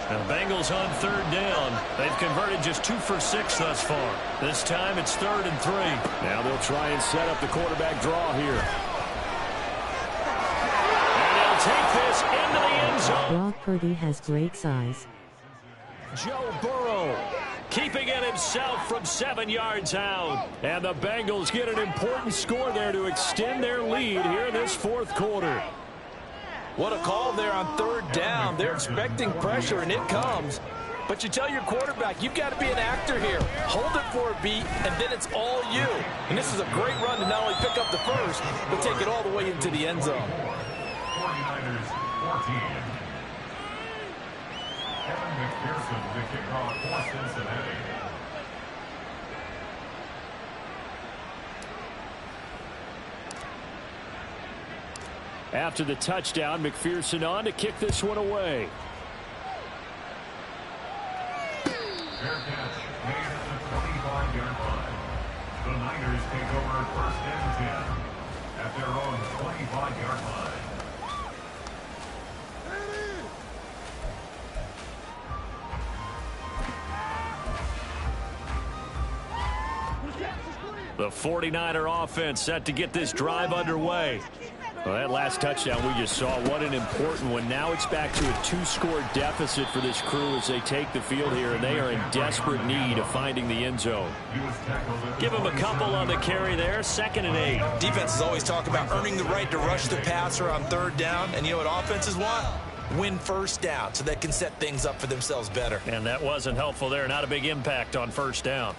And the Bengals on 3rd down. They've converted just 2 for 6 thus far. This time it's 3rd and 3. Now they'll try and set up the quarterback draw here. And they'll take this into the end zone. Brock Purdy has great size. Joe Burrow keeping it himself from 7 yards out. And the Bengals get an important score there to extend their lead here in this 4th quarter. What a call there on 3rd down. They're expecting pressure, and it comes. But you tell your quarterback, you've got to be an actor here. Hold it for a beat, and then it's all you. And this is a great run to not only pick up the first, but take it all the way into the end zone. 49ers 14. Kevin McPherson, the kickoff for Cincinnati. After the touchdown, McPherson on to kick this one away. Fair catch made at the 25-yard line. The Niners take over 1st and 10 at their own 25-yard line. The 49er offense set to get this drive underway. Well, that last touchdown we just saw, what an important one. Now it's back to a two-score deficit for this crew as they take the field here, and they are in desperate need of finding the end zone. Give them a couple on the carry there, 2nd and 8. Defenses always talk about earning the right to rush the passer on 3rd down, and you know what offenses want? Win 1st down so they can set things up for themselves better. And that wasn't helpful there. Not a big impact on 1st down.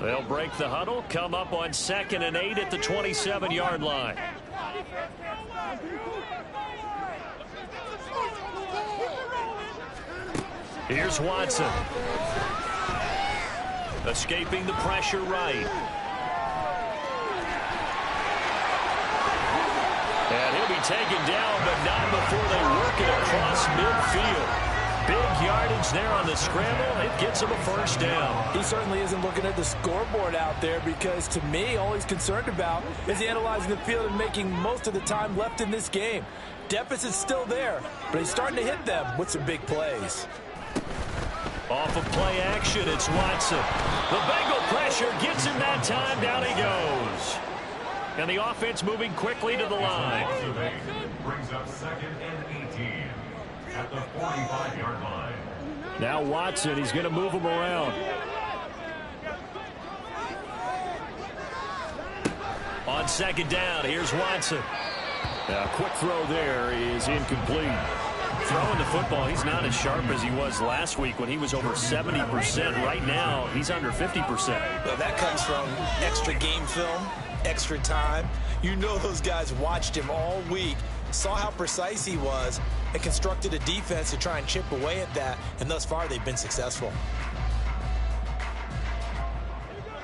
They'll break the huddle, come up on 2nd and 8 at the 27-yard line. Here's Watson. Escaping the pressure right. And he'll be taken down, but not before they work it across midfield. Big yardage there on the scramble. It gets him a 1st down. He certainly isn't looking at the scoreboard out there because, to me, all he's concerned about is analyzing the field and making most of the time left in this game. Deficit's still there, but he's starting to hit them with some big plays. Off of play action, it's Watson. The Bengal pressure gets him that time. Down he goes. And the offense moving quickly to the line. Brings up 2nd and 18 at the 45-yard line. Now Watson, he's going to move him around. On 2nd down, here's Watson. A quick throw there is incomplete. Throwing the football, he's not as sharp as he was last week when he was over 70%. Right now, he's under 50%. Well, that comes from extra game film, extra time. You know those guys watched him all week, saw how precise he was, and constructed a defense to try and chip away at that, and thus far they've been successful.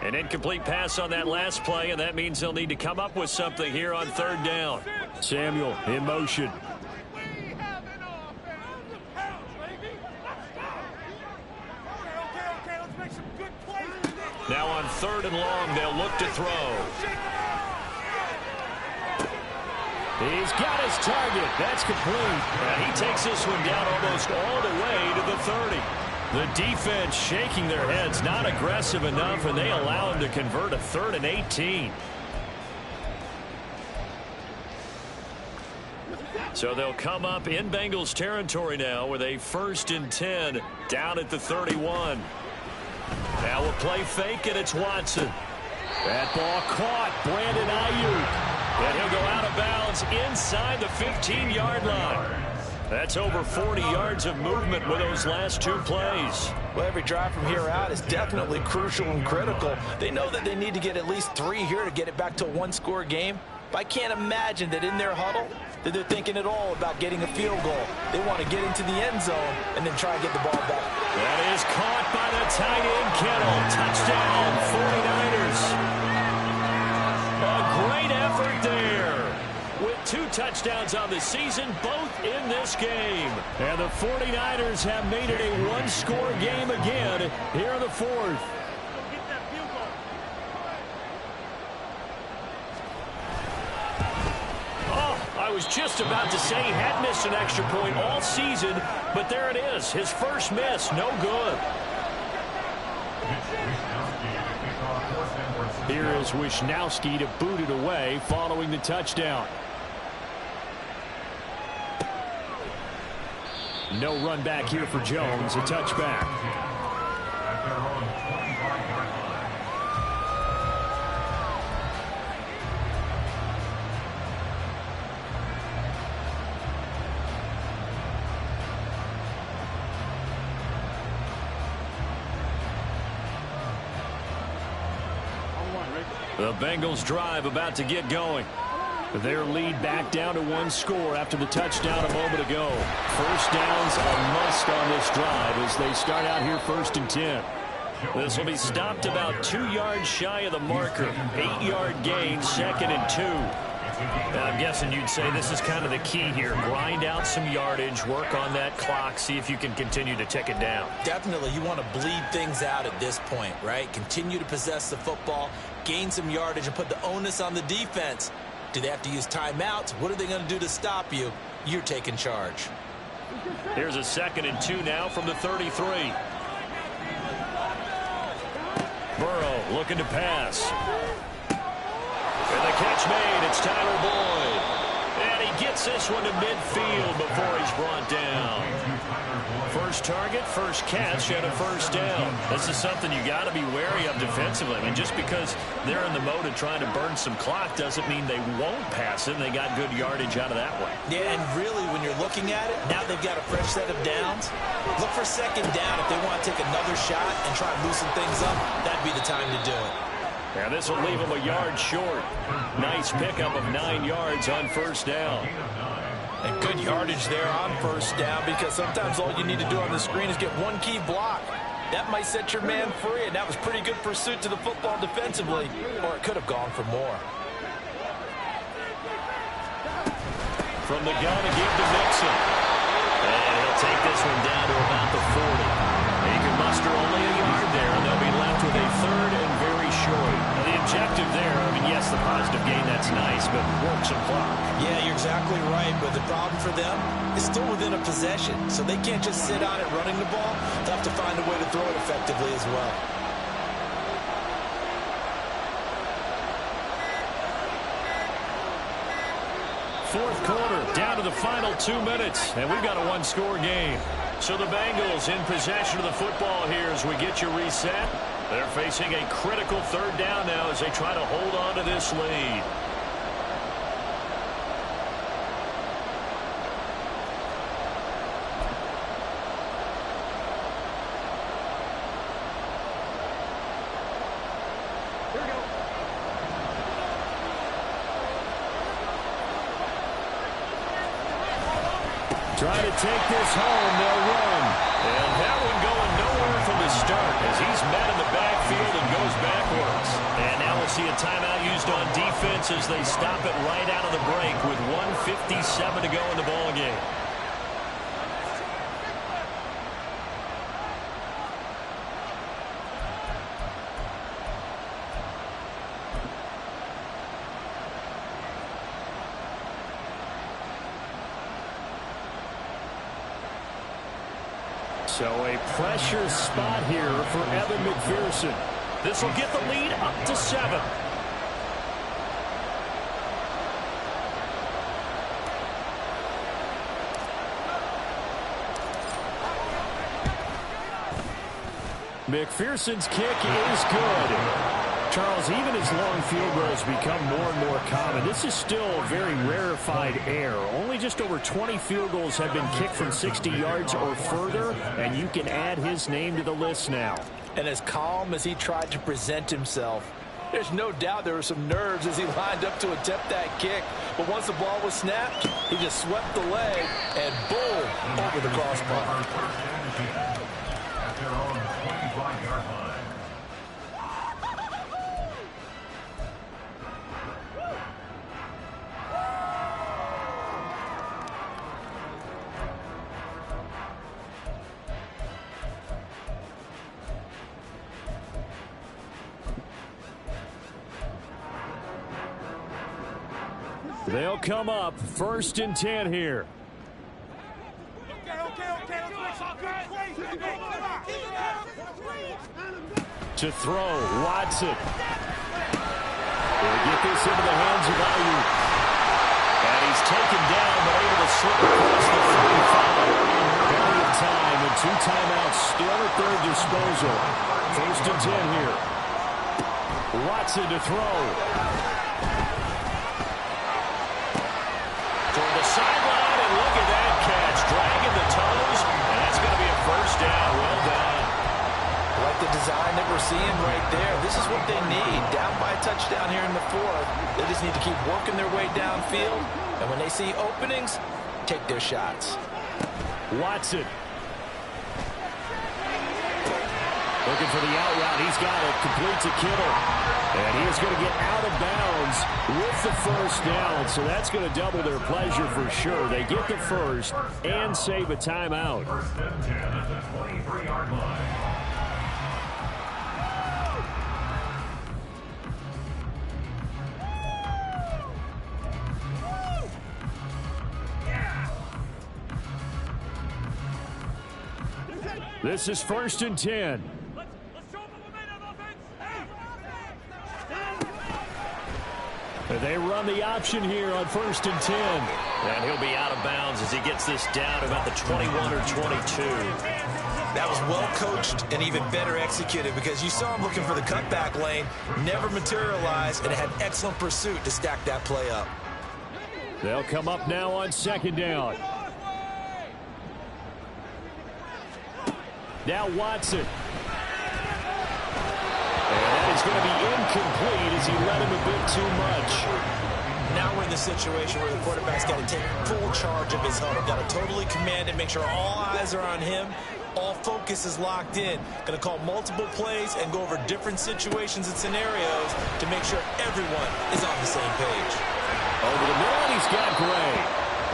An incomplete pass on that last play, and that means they'll need to come up with something here on 3rd down. Samuel in motion. Now on 3rd and long, they'll look to throw. He's got his target. That's complete. And he takes this one down almost all the way to the 30. The defense shaking their heads, not aggressive enough, and they allow him to convert a 3rd and 18. So they'll come up in Bengals territory now with a 1st and 10 down at the 31. Now we'll play fake, and it's Watson. That ball caught. Brandon Ayuk. And he'll go out of bounds inside the 15-yard line. That's over 40 yards of movement with those last 2 plays. Well, every drive from here out is definitely crucial and critical. They know that they need to get at least 3 here to get it back to a 1-score game. But I can't imagine that in their huddle that they're thinking at all about getting a field goal. They want to get into the end zone and then try and get the ball back. That is caught by the tight end, Kittle. Touchdown, 49ers. A great effort there. With 2 touchdowns on the season, both in this game. And the 49ers have made it a 1-score game again here in the 4th. I was just about to say he had missed an extra point all season, but there it is. His first miss, no good. Here is Wisnowski to boot it away following the touchdown. No run back here for Jones, a touchback. The Bengals drive about to get going. Their lead back down to 1 score after the touchdown a moment ago. First down's a must on this drive as they start out here 1st and 10. This will be stopped about 2 yards shy of the marker. 8-yard gain, 2nd and 2. Now, I'm guessing you'd say this is kind of the key here. Grind out some yardage, work on that clock, see if you can continue to tick it down. Definitely, you want to bleed things out at this point, right? Continue to possess the football, gain some yardage, and put the onus on the defense. Do they have to use timeouts? What are they going to do to stop you? You're taking charge. Here's a 2nd and 2 now from the 33. Burrow looking to pass. And the catch made. It's Tyler Boyd. And he gets this one to midfield before he's brought down. First target, first catch, and a first down. This is something you got to be wary of defensively. I mean, just because they're in the mode of trying to burn some clock doesn't mean they won't pass it. They got good yardage out of that one. Yeah, and really, when you're looking at it, now they've got a fresh set of downs. Look for 2nd down if they want to take another shot and try and loosen things up. That'd be the time to do it. And this will leave him a yard short. Nice pickup of 9 yards on first down. And good yardage there on first down, because sometimes all you need to do on the screen is get one key block. That might set your man free, and that was pretty good pursuit to the football defensively, or it could have gone for more. From the gun again to Mixon. And he'll take this one down to about the 40. He can muster only a yard there, and they'll be left with a 3rd and very short. Now, the objective there, I mean, yes, the positive gain, that's nice, but work some clock. Yeah, you're exactly right, but the problem for them is still within a possession, so they can't just sit on it running the ball. They'll have to find a way to throw it effectively as well. Fourth quarter, down to the final 2 minutes, and we've got a one-score game. So the Bengals in possession of the football here as we get you reset. They're facing a critical 3rd down now as they try to hold on to this lead. Trying to take this home, they'll run. And that one going nowhere from the start as he's met in the backfield and goes backwards. And now we'll see a timeout used on defense as they stop it right out of the break with 1:57 to go in the ballgame. So a pressure spot here for Evan McPherson. This will get the lead up to 7. McPherson's kick is good. Charles, even as long field goals become more and more common, this is still very rarefied air. Only just over 20 field goals have been kicked from 60 yards or further, and you can add his name to the list now. And as calm as he tried to present himself, there's no doubt there were some nerves as he lined up to attempt that kick. But once the ball was snapped, he just swept the leg and boom, over the crossbar. At their own 25-yard line. They'll come up 1st and 10 here. To throw, Watson. They'll get this into the hands of Ayuk. And he's taken down, but able to slip across the 45. Plenty of time and 2 timeouts still at their disposal. 1st and 10 here. Watson to throw. Sideline, and look at that catch, dragging the toes, and that's going to be a first down. Well done. Like the design that we're seeing right there, this is what they need. Down by a touchdown here in the 4th. They just need to keep working their way downfield, and when they see openings, take their shots. Watson. Looking for the out route. He's got it. Complete to Kittle. And he is going to get out of bounds with the first down. So that's going to double their pleasure for sure. They get the first and save a timeout. 1st and 10 at the 23-yard line. This is 1st and 10. They run the option here on 1st and 10. And he'll be out of bounds as he gets this down about the 21 or 22. That was well coached and even better executed because you saw him looking for the cutback lane, never materialized, and had excellent pursuit to stack that play up. They'll come up now on 2nd down. Now Watson. And that is going to be incomplete as he led him a bit too much. Now we're in the situation where the quarterback's got to take full charge of his huddle. Got to totally command it, make sure all eyes are on him. All focus is locked in. Going to call multiple plays and go over different situations and scenarios to make sure everyone is on the same page. Over the middle, and he's got Gray.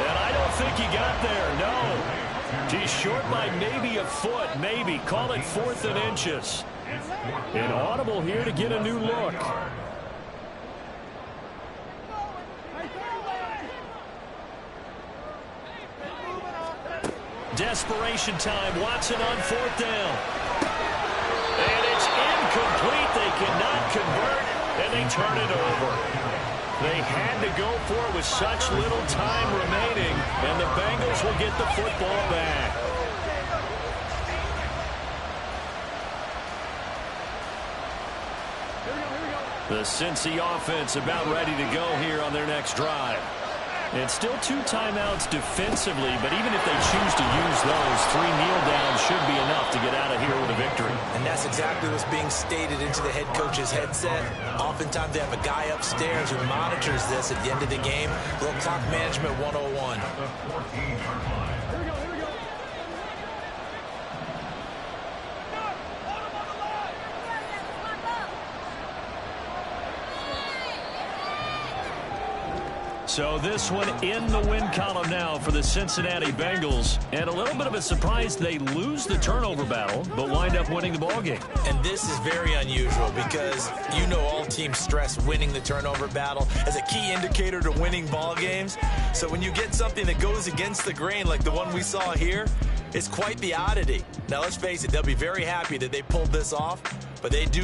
And I don't think he got there, no. He's short by maybe a foot, maybe. Call it 4th and inches. And audible here to get a new look. Desperation time. Watson on 4th down. And it's incomplete. They cannot convert, and they turn it over. They had to go for it with such little time remaining, and the Bengals will get the football back. The Cincy offense about ready to go here on their next drive. And still 2 timeouts defensively, but even if they choose to use those, 3 kneel downs should be enough to get out of here with a victory. And that's exactly what's being stated into the head coach's headset. Oftentimes they have a guy upstairs who monitors this at the end of the game. A little clock management 101. So this one in the win column now for the Cincinnati Bengals. And a little bit of a surprise, they lose the turnover battle, but wind up winning the ballgame. And this is very unusual because you know all teams stress winning the turnover battle as a key indicator to winning ball games. So when you get something that goes against the grain like the one we saw here, it's quite the oddity. Now let's face it, they'll be very happy that they pulled this off, but they do